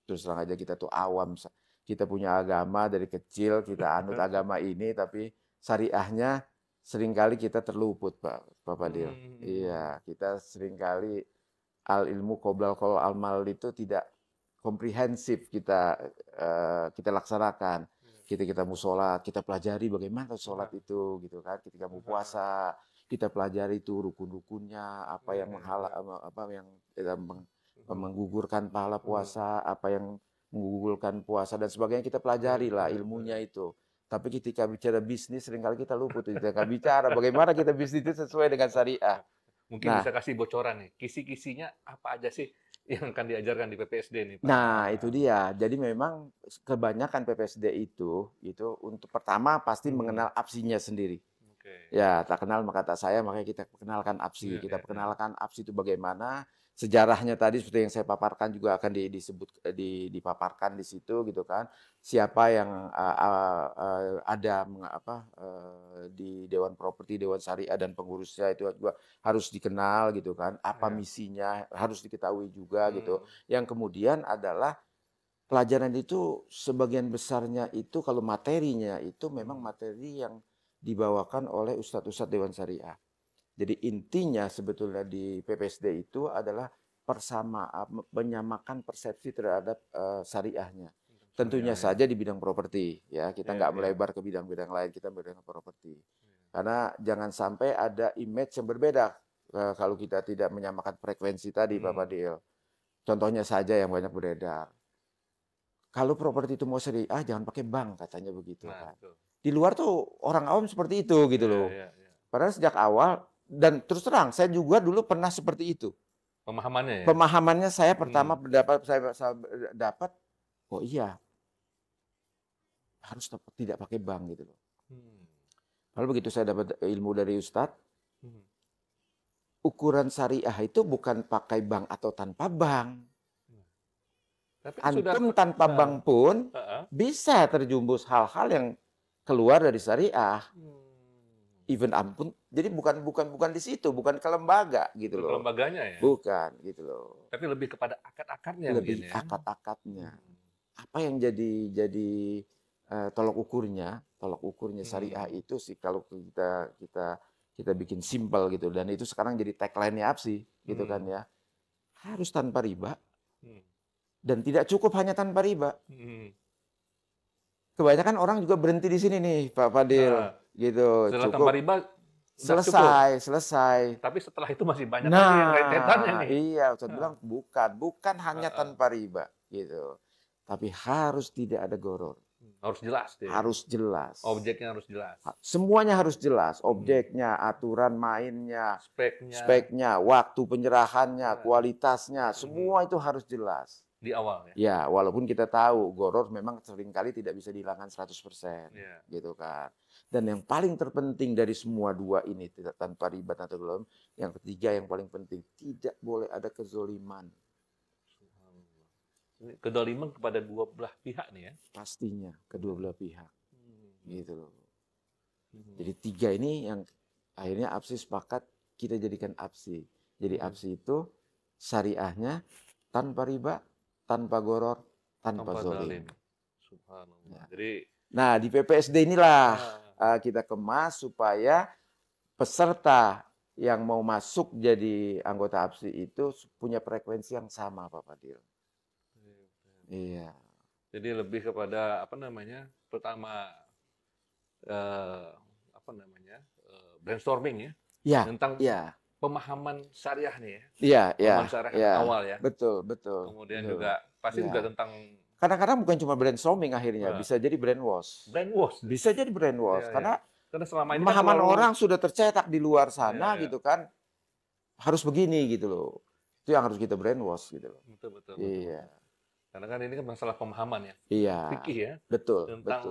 Terus terang aja kita tuh awam, kita punya agama dari kecil, kita anut agama ini, tapi syariahnya seringkali kita terluput, Bapak Dir. Iya, kita seringkali al ilmu qoblal qaul al mal itu tidak komprehensif kita laksanakan. Kita mau sholat, kita pelajari bagaimana sholat itu, gitu kan. Ketika mau puasa, kita pelajari itu rukun-rukunnya, apa yang menggugurkan pahala puasa, apa yang menggugurkan puasa dan sebagainya, kita pelajari lah ilmunya itu. Tapi ketika bicara bisnis, seringkali kita luput. Kita bicara bagaimana kita bisnis itu sesuai dengan syariah. Mungkin bisa kasih bocoran nih, kisi-kisinya apa aja sih yang akan diajarkan di PPSD nih, Pak? Nah, itu dia. Jadi memang kebanyakan PPSD itu untuk pertama pasti mengenal APSI-nya sendiri. Ya, tak kenal maka tak sayang, makanya kita perkenalkan APSI. Kita perkenalkan APSI itu bagaimana, sejarahnya tadi seperti yang saya paparkan juga akan dipaparkan di situ gitu kan. Siapa yang ada di Dewan Properti, Dewan Syariah dan pengurusnya itu juga harus dikenal gitu kan. Apa misinya harus diketahui juga gitu. Yang kemudian adalah pelajaran itu sebagian besarnya itu kalau materinya itu memang materi yang dibawakan oleh ustadz-ustadz Dewan Syariah. Jadi intinya sebetulnya di PPSD itu adalah menyamakan persepsi terhadap syariahnya. Tentunya saja di bidang properti, ya kita nggak melebar ke bidang-bidang lain, kita bidang properti. Karena jangan sampai ada image yang berbeda kalau kita tidak menyamakan frekuensi tadi, Bapak Dil. Contohnya saja yang banyak beredar. Kalau properti itu mau syariah, jangan pakai bank, katanya begitu kan. Di luar tuh orang awam seperti itu gitu loh. Padahal sejak awal, dan terus terang saya juga dulu pernah seperti itu. Pemahamannya ya? Pemahamannya saya pertama saya dapat, oh iya, harus tidak pakai bank gitu loh. Lalu begitu saya dapat ilmu dari Ustadz, ukuran syariah itu bukan pakai bank atau tanpa bank. Tapi Antum tanpa bank pun bisa terjumbus hal-hal yang keluar dari syariah. Event ampun, jadi bukan di situ, bukan ke lembaga gitu Ke loh. lembaganya ya. Bukan gitu loh. Tapi lebih kepada akad-akadnya Lebih mungkin ya. akad-akadnya. Hmm. Apa yang jadi tolok ukurnya syariah itu sih kalau kita bikin simpel gitu, dan itu sekarang jadi tagline-nya APSI gitu kan ya. Harus tanpa riba Hmm. dan tidak cukup hanya tanpa riba. Hmm. Kebanyakan orang juga berhenti di sini nih, Pak Fadil, Nah, gitu. setelah tanpa Cukup riba udah cukup. selesai. Tapi setelah itu masih banyak lagi yang rentetannya Nah, nih. iya, Ustaz Nah, bilang bukan hanya tanpa riba, gitu. Tapi harus tidak ada goror, harus jelas deh. harus jelas. Objeknya harus jelas. Semuanya harus jelas, objeknya, aturan mainnya, Speknya speknya, waktu penyerahannya, kualitasnya, semua itu harus jelas. di awal ya. Ya, walaupun kita tahu goror memang seringkali tidak bisa dihilangkan 100%, Iya. gitu kan. Dan yang paling terpenting dari semua dua ini, tidak tanpa riba atau belum, yang ketiga yang paling penting, tidak boleh ada kezoliman. Ini kedoliman kepada dua belah pihak nih ya. Pastinya, kedua belah pihak. Gitu loh. Hmm. Jadi tiga ini yang akhirnya APSI sepakat kita jadikan APSI. Jadi APSI itu syariahnya tanpa riba, tanpa goror, tanpa zolim. Subhanallah. Ya. Jadi, Nah, di PPSD inilah kita kemas supaya peserta yang mau masuk jadi anggota APSI itu punya frekuensi yang sama, Pak Fadil. Iya. jadi lebih kepada apa namanya? Pertama apa namanya? Brainstorming ya. Iya, Tentang iya. pemahaman syariah nih ya. Iya, iya. Pemahaman syariah Iya. awal ya. Betul. Kemudian Betul. juga pasti Iya. juga tentang Kadang-kadang bukan cuma brainstorming akhirnya, Nah. bisa jadi brainwash. brainwash. Bisa jadi brainwash Iya, karena Karena selama ini kan pemahaman terlalu orang sudah tercetak di luar sana Iya. gitu kan. Harus begini gitu loh. Itu yang harus kita brainwash gitu loh. betul. Iya. Karena kan ini kan masalah pemahaman ya. Iya. Fikih ya. Betul. Tentang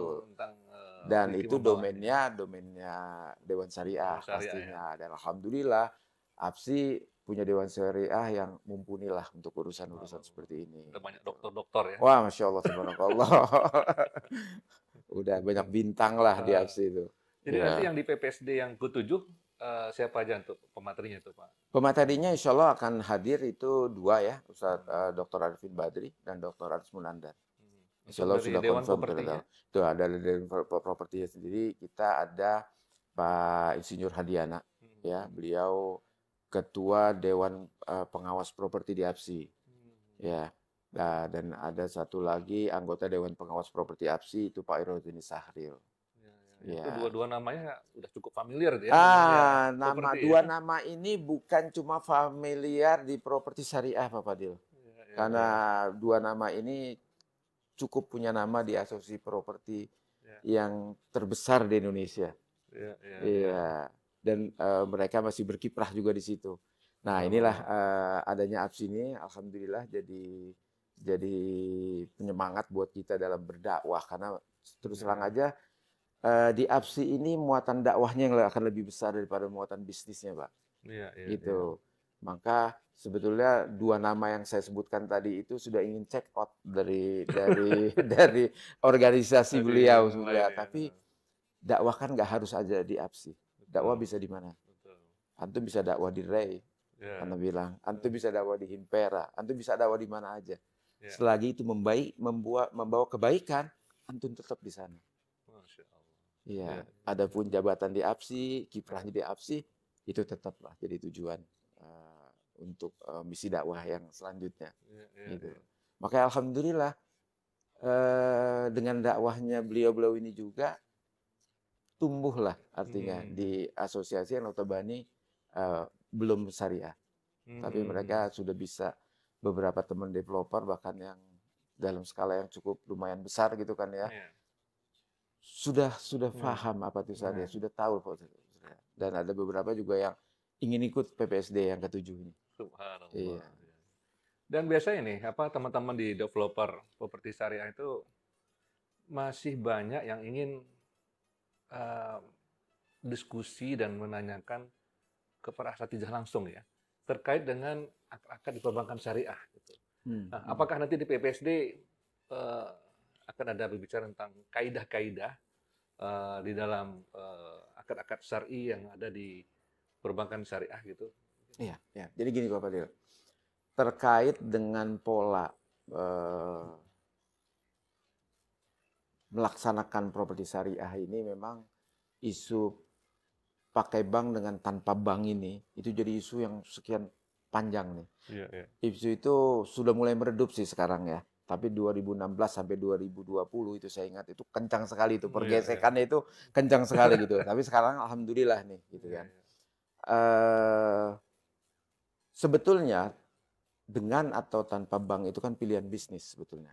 Dan fikih itu membawanya. domainnya Dewan Syariah Dewan Syariah, pastinya. Dan alhamdulillah APSI punya Dewan Syariah yang mumpuni lah untuk urusan-urusan seperti ini. Ada banyak dokter-dokter ya. Wah, Masya Allah, subhanallah. Udah banyak bintang lah di APSI itu. Jadi Ya. nanti yang di PPSD yang ke-7 siapa aja untuk pematerinya itu, Pak? Pematerinya insya Allah akan hadir itu dua ya, Ustaz Dr. Arifin Badri dan Dr. Aris Munandar. Insya Allah Dari sudah Dewan confirm. Properti ya? Itu ada dari propertinya sendiri. Kita ada Pak Insinyur Hadiana, ya, beliau Ketua Dewan Pengawas Properti di APSI, ya. Nah, dan ada satu lagi anggota Dewan Pengawas Properti APSI itu Pak Irwazini Sahril. Itu dua namanya udah cukup familiar ya. Dua nama ini bukan cuma familiar di properti syariah, Pak Fadil. Karena dua nama ini cukup punya nama di asosiasi properti yang terbesar di Indonesia. Iya. Dan mereka masih berkiprah juga di situ. Nah, inilah adanya APSI ini, alhamdulillah jadi penyemangat buat kita dalam berdakwah. Karena terus terang aja di APSI ini muatan dakwahnya yang akan lebih besar daripada muatan bisnisnya, Pak. Gitu. Maka sebetulnya dua nama yang saya sebutkan tadi itu sudah ingin check out dari organisasi beliau sebenarnya. Tapi dakwah kan nggak harus aja di APSI. Dakwah bisa di mana? Antum bisa dakwah di REI, Anda bilang. Antum bisa dakwah di Himpera. Antum bisa dakwah di mana aja. Selagi itu membawa kebaikan, antum tetap di sana. Iya. Adapun jabatan di APSI, kiprahnya di APSI, itu tetaplah jadi tujuan untuk misi dakwah yang selanjutnya. Gitu. Makanya alhamdulillah dengan dakwahnya beliau-beliau ini juga tumbuhlah artinya di asosiasi yang notabene belum syariah. Tapi mereka sudah bisa beberapa teman developer bahkan yang dalam skala yang cukup lumayan besar gitu kan ya. Sudah paham apa itu syariah, sudah tahu dan ada beberapa juga yang ingin ikut PPSD yang ke-7 ini. Subhanallah. Iya. Dan biasanya nih, teman-teman di developer properti syariah itu masih banyak yang ingin diskusi dan menanyakan kepada asatidz langsung ya terkait dengan akad di perbankan syariah. Gitu. Nah, apakah nanti di PPSD akan ada berbicara tentang kaidah-kaidah di dalam akad akad-akad syar'i yang ada di perbankan syariah gitu. Iya, ya. Jadi gini Pak Fadil, terkait dengan pola melaksanakan properti syariah ini memang isu pakai bank dengan tanpa bank ini itu jadi isu yang sekian panjang nih. Iya, iya. Isu itu sudah mulai meredup sih sekarang ya. Tapi 2016 sampai 2020 itu saya ingat itu kencang sekali itu pergesekannya itu kencang sekali gitu. Tapi sekarang alhamdulillah nih gitu kan. Sebetulnya dengan atau tanpa bank itu kan pilihan bisnis sebetulnya.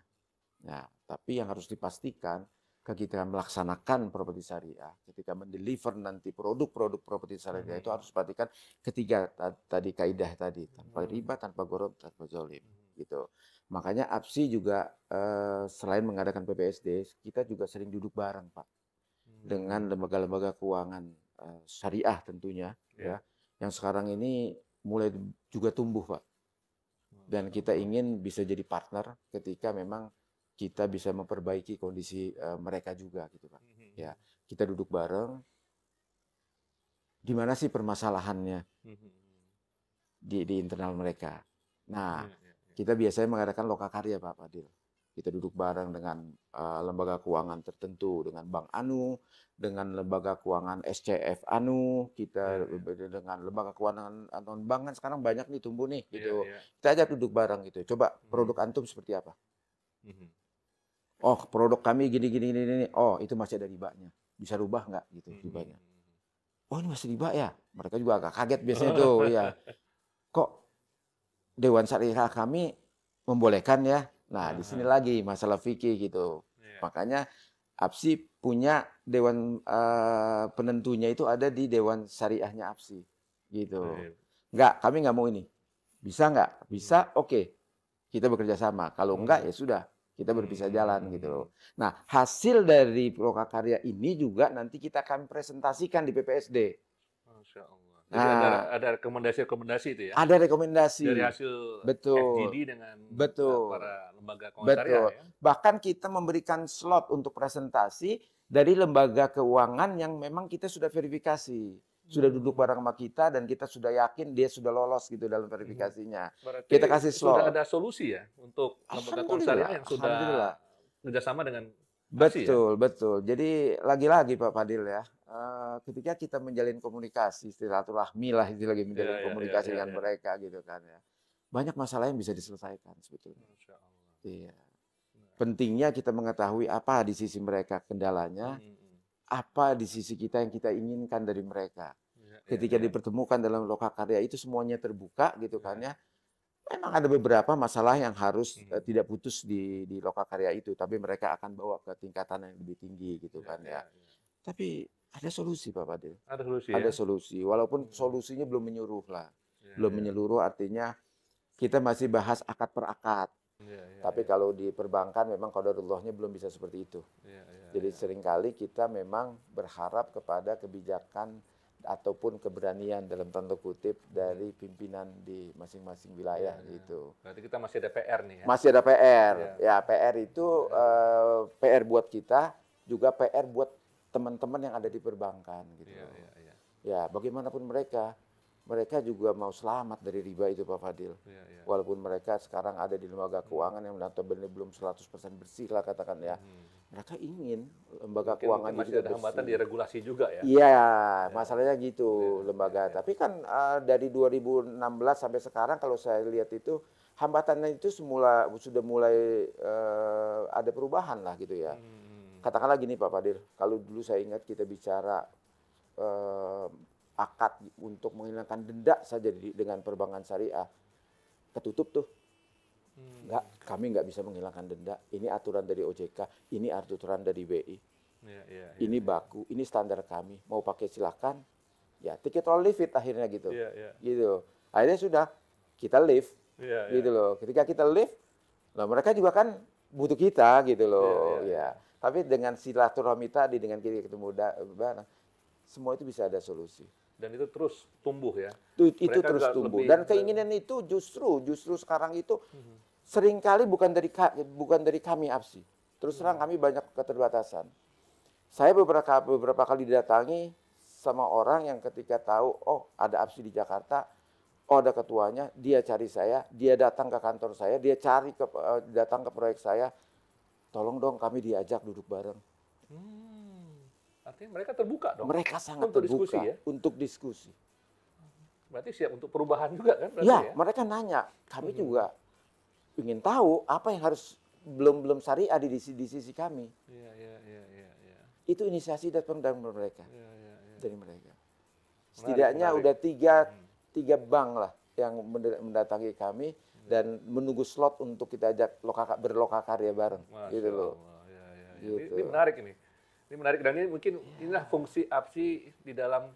Nah, tapi yang harus dipastikan ketika melaksanakan properti syariah, ketika mendeliver nanti produk-produk properti syariah itu harus perhatikan ketiga tadi kaidah tadi, tanpa riba, tanpa gharar, tanpa zalim gitu. Makanya APSI juga selain mengadakan PPSD, kita juga sering duduk bareng, Pak. Dengan lembaga-lembaga keuangan syariah tentunya ya, yang sekarang ini mulai juga tumbuh, Pak. Dan kita ingin bisa jadi partner ketika memang kita bisa memperbaiki kondisi mereka juga gitu Pak. Ya, kita duduk bareng. Di mana sih permasalahannya di internal mereka. Nah, kita biasanya mengadakan lokakarya Pak Fadil. Kita duduk bareng dengan lembaga keuangan tertentu, dengan Bank Anu, dengan lembaga keuangan SCF Anu, kita dengan lembaga keuangan non bank kan sekarang banyak nih tumbuh nih gitu. Kita ajak duduk bareng gitu. Coba produk antum seperti apa? Oh, produk kami gini. Oh, itu masih ada ribanya. Bisa rubah nggak gitu ribanya? Oh, ini masih riba ya? Mereka juga agak kaget biasanya tuh, ya. Kok Dewan Syariah kami membolehkan ya? Nah, di sini lagi masalah fikih gitu. Makanya APSI punya dewan penentunya itu ada di Dewan Syariahnya APSI gitu. Enggak, kami nggak mau ini. Bisa nggak? Bisa, oke. Kita bekerja sama. Kalau enggak ya sudah. Kita berpisah jalan gitu loh. Nah, hasil dari Lokakarya ini juga nanti kita akan presentasikan di PPSD. Masya Allah. Jadi ada rekomendasi-rekomendasi itu ya? Ada rekomendasi. Dari hasil FGD dengan para lembaga keuangan syariah ya? Bahkan kita memberikan slot untuk presentasi dari lembaga keuangan yang memang kita sudah verifikasi. Sudah duduk bareng sama kita dan kita sudah yakin dia sudah lolos gitu dalam verifikasinya. Berarti kita kasih slot. Sudah ada solusi ya untuk lembaga keuangan syariah yang sudah kerjasama dengan Betul, betul. Jadi lagi-lagi Pak Fadil ya, ketika kita menjalin komunikasi, silaturahmi lah itu lagi menjalin komunikasi dengan mereka gitu kan ya. Banyak masalah yang bisa diselesaikan sebetulnya. Masya Allah. Iya. Pentingnya kita mengetahui apa di sisi mereka kendalanya, apa di sisi kita yang kita inginkan dari mereka. Ketika dipertemukan dalam Lokakarya itu semuanya terbuka gitu kan ya. Memang ada beberapa masalah yang harus tidak putus di Lokakarya itu, tapi mereka akan bawa ke tingkatan yang lebih tinggi gitu kan ya. Tapi ada solusi Pak Fadil. Ada solusi. Ada solusi, walaupun solusinya belum menyeluruh lah. Belum menyeluruh artinya kita masih bahas akad per akad. Tapi kalau di perbankan memang qadarullahnya belum bisa seperti itu. Jadi seringkali kita memang berharap kepada kebijakan ataupun keberanian dalam tanda kutip dari pimpinan di masing-masing wilayah gitu. Berarti kita masih ada PR nih ya? Masih ada PR. Ya PR itu PR buat kita, juga PR buat teman-teman yang ada di perbankan gitu. Ya bagaimanapun mereka juga mau selamat dari riba itu Pak Fadil. Walaupun mereka sekarang ada di lembaga keuangan yang notabene belum 100% bersih lah katakan ya. Mereka ingin lembaga keuangan masih juga ada hambatan bersih. di regulasi juga ya? Iya, masalahnya gitu lembaga. Tapi kan dari 2016 sampai sekarang kalau saya lihat itu hambatannya itu sudah mulai ada perubahan lah gitu ya. Katakanlah gini Pak Fadil, kalau dulu saya ingat kita bicara akad untuk menghilangkan denda saja dengan perbankan syariah, ketutup tuh. Enggak, kami nggak bisa menghilangkan denda. Ini aturan dari OJK, ini aturan dari BI. Ini baku, ini standar kami. Mau pakai silakan. Ya, take it or leave it akhirnya gitu. Gitu. Akhirnya sudah kita leave. Gitu loh. Ketika kita leave, nah mereka juga kan butuh kita gitu loh. Ya. Tapi dengan silaturahmi tadi, dengan kita ketemu bareng, semua itu bisa ada solusi. Dan itu terus tumbuh ya? Itu terus tumbuh. Dan keinginan itu justru sekarang itu seringkali bukan dari kami APSI. Terus terang kami banyak keterbatasan. Saya beberapa kali didatangi sama orang yang ketika tahu, oh ada APSI di Jakarta, oh ada ketuanya, dia cari saya, dia datang ke kantor saya, dia datang ke proyek saya, tolong dong kami diajak duduk bareng. Artinya mereka terbuka dong. Mereka sangat untuk terbuka diskusi, ya? untuk diskusi. Berarti siap untuk perubahan juga kan? Berarti Ya, mereka nanya, kami juga ingin tahu apa yang harus belum syariah di sisi kami. Iya. Itu inisiasi datang dari mereka. Iya. Dari mereka. Setidaknya Menarik. udah tiga bank lah yang mendatangi kami dan menunggu slot untuk kita ajak berlokakarya bareng. Masya Gitu loh. Allah. Ya. Gitu. Ini menarik ini. Ini menarik dan ini mungkin inilah fungsi APSI di dalam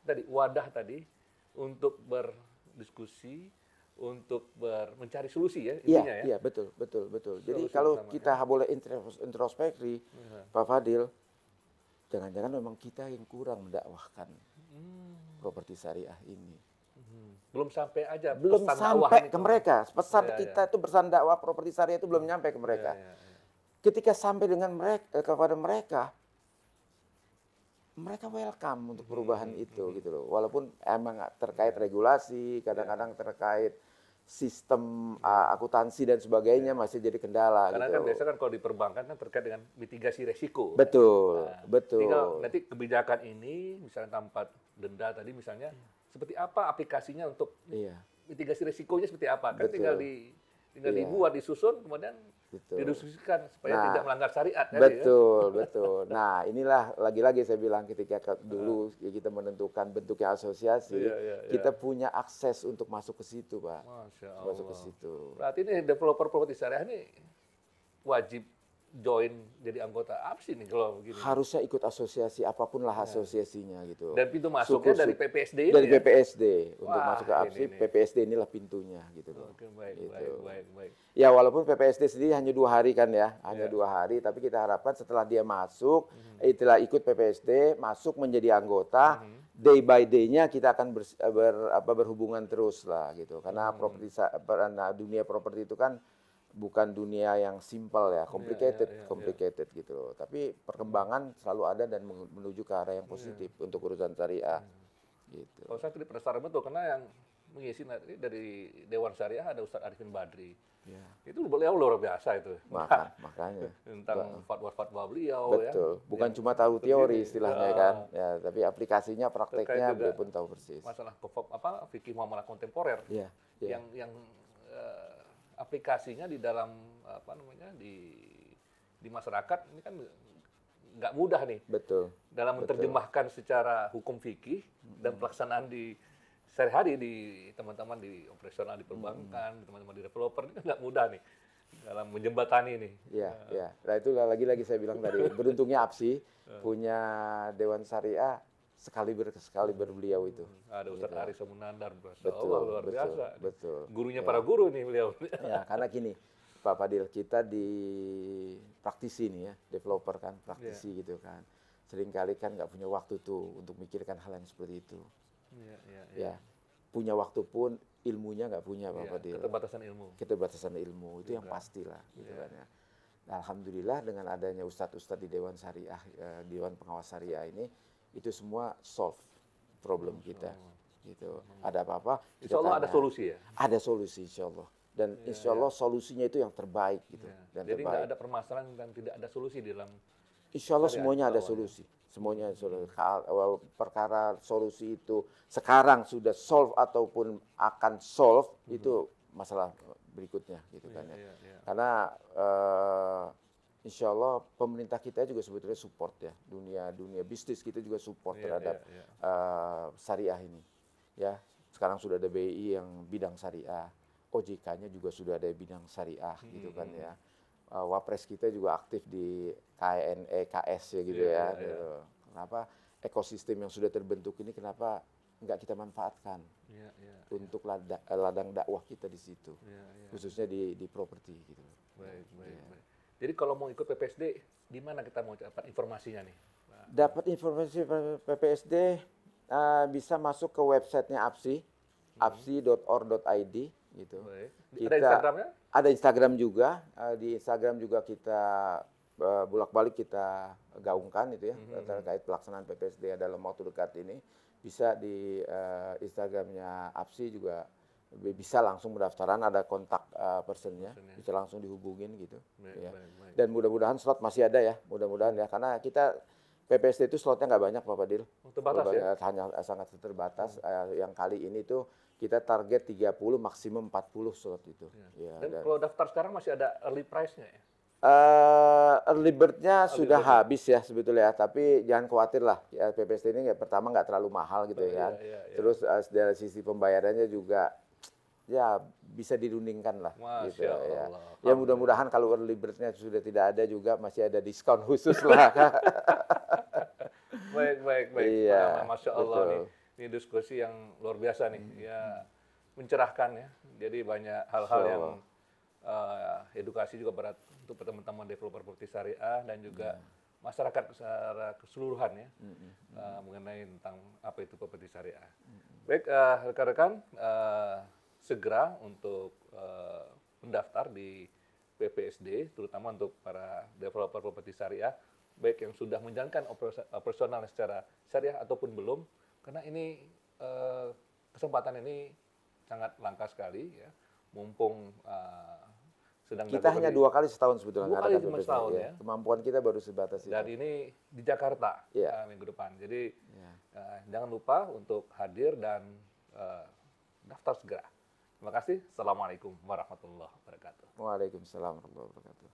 tadi wadah tadi untuk berdiskusi, untuk mencari solusi ya intinya ya. Iya, betul. Jadi Solusi kalau bersama, kita boleh introspeksi, Pak Fadil, jangan-jangan memang kita yang kurang mendakwahkan properti syariah ini. Belum sampai aja Belum pesan dakwah sampai ini ke mereka. Pesan Iya, kita itu pesan dakwah properti syariah itu belum nyampe ke mereka. Iya. Ketika sampai dengan kepada mereka welcome untuk perubahan itu gitu loh. Walaupun emang terkait regulasi, kadang-kadang terkait sistem akuntansi dan sebagainya masih jadi kendala. Karena gitu. kan biasa kan kalau di perbankan kan terkait dengan mitigasi resiko. Betul, Nah, betul. Tinggal nanti kebijakan ini misalnya tanpa denda tadi misalnya seperti apa aplikasinya untuk Iya, mitigasi resikonya seperti apa kan Betul. tinggal Iya. dibuat disusun kemudian betul. didiskusikan supaya Nah, tidak melanggar syariat tadi, Betul. Nah, inilah lagi-lagi saya bilang ketika dulu kita menentukan bentuknya asosiasi, Iya. kita punya akses untuk masuk ke situ, Pak. Masya Masuk ke Allah. situ. Berarti ini developer properti syariah ini wajib join jadi anggota APSI nih kalau begini. Harusnya ikut asosiasi apapun lah asosiasinya gitu. Dan pintu masuknya dari PPSD ini dari ya? PPSD untuk Wah, masuk ke APSI, ini. PPSD inilah pintunya gitu loh. Oke, baik. Ya walaupun PPSD sendiri hanya 2 hari kan ya, hanya Iya. 2 hari, tapi kita harapkan setelah dia masuk, setelah ikut PPSD, masuk menjadi anggota, day by day-nya kita akan berhubungan terus lah gitu. Karena dunia properti itu kan bukan dunia yang simpel ya, complicated gitu loh. Tapi perkembangan selalu ada dan menuju ke arah yang positif untuk urusan syariah. Gitu. Kalau saya tadi penasaran betul karena yang mengisi nanti dari Dewan Syariah ada Ustadz Arifin Badri. Ya. Itu beliau luar biasa itu. Makanya. Tentang fatwa-fatwa beliau Betul. ya. Bukan cuma tahu teori istilahnya kan. Ya, tapi aplikasinya, prakteknya Terkait beliau juga pun tahu persis. Masalah fikih muamalah kontemporer. Iya. Yang aplikasinya di dalam di masyarakat ini kan nggak mudah nih. Betul. Dalam menerjemahkan secara hukum fikih dan pelaksanaan di sehari-hari di teman-teman di operasional di perbankan, teman-teman di developer ini kan nggak mudah nih dalam menjembatani ini. Iya. Nah itu lagi-lagi saya bilang tadi, beruntungnya APSI punya Dewan Syariah sekali beliau itu. Ada Ustadz Aris Munandar, Betul, luar biasa. Betul. Gurunya para guru nih beliau. Ya, karena gini, Pak Fadil, kita di praktisi nih ya, developer kan, praktisi gitu kan. Seringkali kan nggak punya waktu tuh untuk mikirkan hal yang seperti itu. Ya, punya waktu pun ilmunya nggak punya Pak Fadil. Keterbatasan ilmu itu yang pastilah gitu kan ya. Nah, alhamdulillah dengan adanya ustadz-ustadz di Dewan Syariah, Dewan Pengawas Syariah ini, itu semua solve problem kita. Gitu. Ada apa-apa? Insya Allah ada solusi ya? Ada solusi insya Allah. Dan insya Allah solusinya itu yang terbaik gitu. Dan jadi nggak ada permasalahan dan tidak ada solusi di dalam. Insya Allah semuanya ada solusi. Semuanya solusi. Perkara solusi itu sekarang sudah solve ataupun akan solve itu masalah berikutnya gitu kan ya. Karena insya Allah pemerintah kita juga sebetulnya support ya, dunia bisnis kita juga support terhadap syariah ini. Ya, sekarang sudah ada BI yang bidang syariah, OJK-nya juga sudah ada bidang syariah gitu kan ya. Wapres kita juga aktif di KNEKS ya gitu ya. Kenapa ekosistem yang sudah terbentuk ini kenapa nggak kita manfaatkan untuk ladang dakwah kita di situ, khususnya di properti gitu. Baik. Jadi kalau mau ikut PPSD, di mana kita mau dapat informasinya nih? Dapat informasi PPSD bisa masuk ke websitenya APSI, apsi.or.id gitu. Ada Instagramnya? Ada Instagram juga. Di Instagram juga kita bolak-balik kita gaungkan itu ya terkait pelaksanaan PPSD dalam waktu dekat ini, bisa di Instagramnya APSI juga bisa langsung pendaftaran, ada kontak personnya, bisa langsung dihubungin gitu. Ya. Dan mudah-mudahan slot masih ada ya, mudah-mudahan ya, karena kita PPSD itu slotnya nggak banyak Pak Fadil. Terbatas ya? Hanya sangat terbatas. Yang kali ini tuh kita target 30 maksimum 40 slot itu. Ya. Ya, Dan kalau daftar sekarang masih ada early price-nya ya? early bird-nya sudah habis ya sebetulnya, tapi jangan khawatir lah. Ya, PPSD ini pertama nggak terlalu mahal gitu ya. Terus dari sisi pembayarannya juga ya bisa dirundingkan lah. Gitu, ya. Ya mudah-mudahan kalau early bird-nya sudah tidak ada juga masih ada diskon khusus lah. Baik. Iya, Masya Allah nih. Ini diskusi yang luar biasa nih. Ya mencerahkan ya. Jadi banyak hal-hal yang edukasi juga berat untuk teman-teman developer properti syariah dan juga masyarakat secara keseluruhan ya mengenai tentang apa itu properti syariah. Baik, rekan-rekan, segera untuk mendaftar di PPSD, terutama untuk para developer properti syariah, baik yang sudah menjalankan operasional secara syariah ataupun belum, karena ini kesempatan ini sangat langka sekali ya, mumpung sedang kita hanya 2 kali setahun sebetulnya. 2 kali cuma setahun ya. Kemampuan kita baru sebatas itu. Dan ini di Jakarta minggu depan. Jadi jangan lupa untuk hadir dan daftar segera. Terima kasih. Assalamualaikum warahmatullahi wabarakatuh. Waalaikumsalam warahmatullahi wabarakatuh.